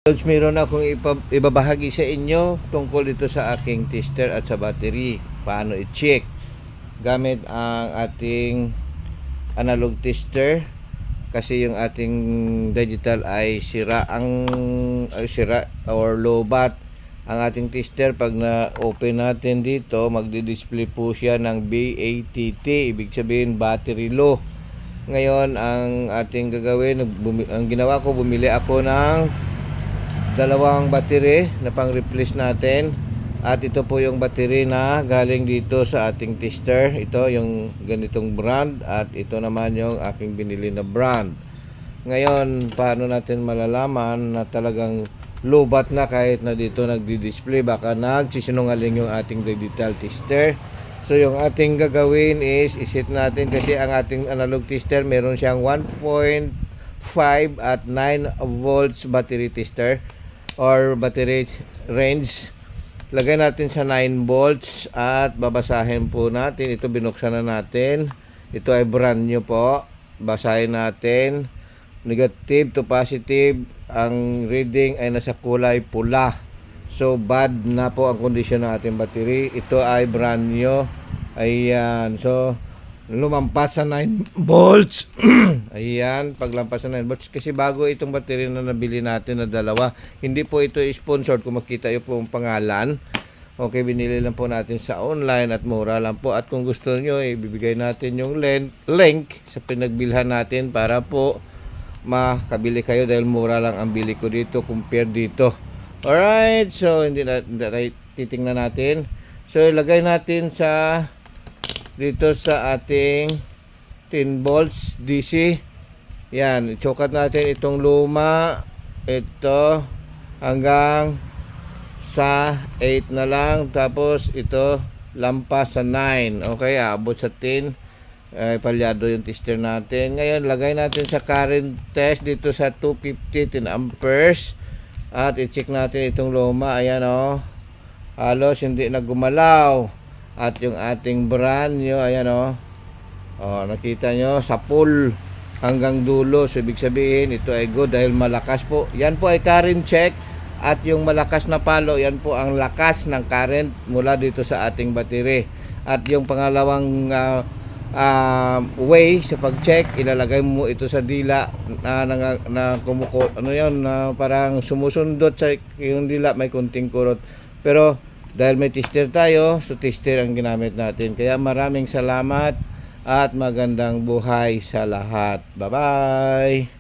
Meron akong ibabahagi sa inyo tungkol dito sa aking tester at sa battery. Paano i-check gamit ang ating analog tester, kasi yung ating digital ay sira or lowbat. Ang ating tester, pag na-open natin dito, magdi-display po siya ng BATT, ibig sabihin battery low. Ngayon, ang ating gagawin, ang ginawa ko, bumili ako ng dalawang battery na pang-replace natin. At ito po yung battery na galing dito sa ating tester. Ito yung ganitong brand, at ito naman yung aking binili na brand. Ngayon, paano natin malalaman na talagang lowbat na kahit na dito nagdi-display? Baka nagsisinungaling yung ating digital tester. So yung ating gagawin is iset natin, kasi ang ating analog tester meron siyang 1.5 at 9 volts battery tester or battery range. Lagay natin sa 9 volts at babasahin po natin. Ito, binuksan na natin. Ito ay brand new po. Basahin natin. Negative to positive. Ang reading ay nasa kulay pula. So bad na po ang kondisyon ng ating battery. Ito ay brand new. Ayan. So lumampas sa 9 volts. Ayan, paglampas sa 9 volts, kasi bago itong battery na nabili natin na dalawa. Hindi po ito sponsored, kung makita nyo po ang pangalan. Okay, binili lang po natin sa online at mura lang po. At kung gusto nyo, ibibigay natin yung link sa pinagbilhan natin para po makabili kayo, dahil mura lang ang bili ko dito compare dito. Alright, so hindi titingnan natin. So ilagay natin sa dito sa ating 10 volts DC. Yan, chokat natin itong luma, ito hanggang sa 8 na lang, tapos ito lampas sa 9. Okay, abot sa 10. Palyado yung tester natin. Ngayon, lagay natin sa current test dito sa 250 10 amperes at i-check natin itong luma. Ayan, oh, halos hindi na gumalaw. At yung ating brand nyo, ayan, oh, nakita nyo sa full hanggang dulo. So ibig sabihin ito ay good dahil malakas po. Yan po ay current check. At yung malakas na palo, yan po ang lakas ng current mula dito sa ating battery. At yung pangalawang way sa pag-check, ilalagay mo ito sa dila na kumuko, ano yan, parang sumusundot sa yung dila, may kunting kurot. Pero dahil may tester tayo, so tester ang ginamit natin. Kaya maraming salamat at magandang buhay sa lahat. Bye-bye!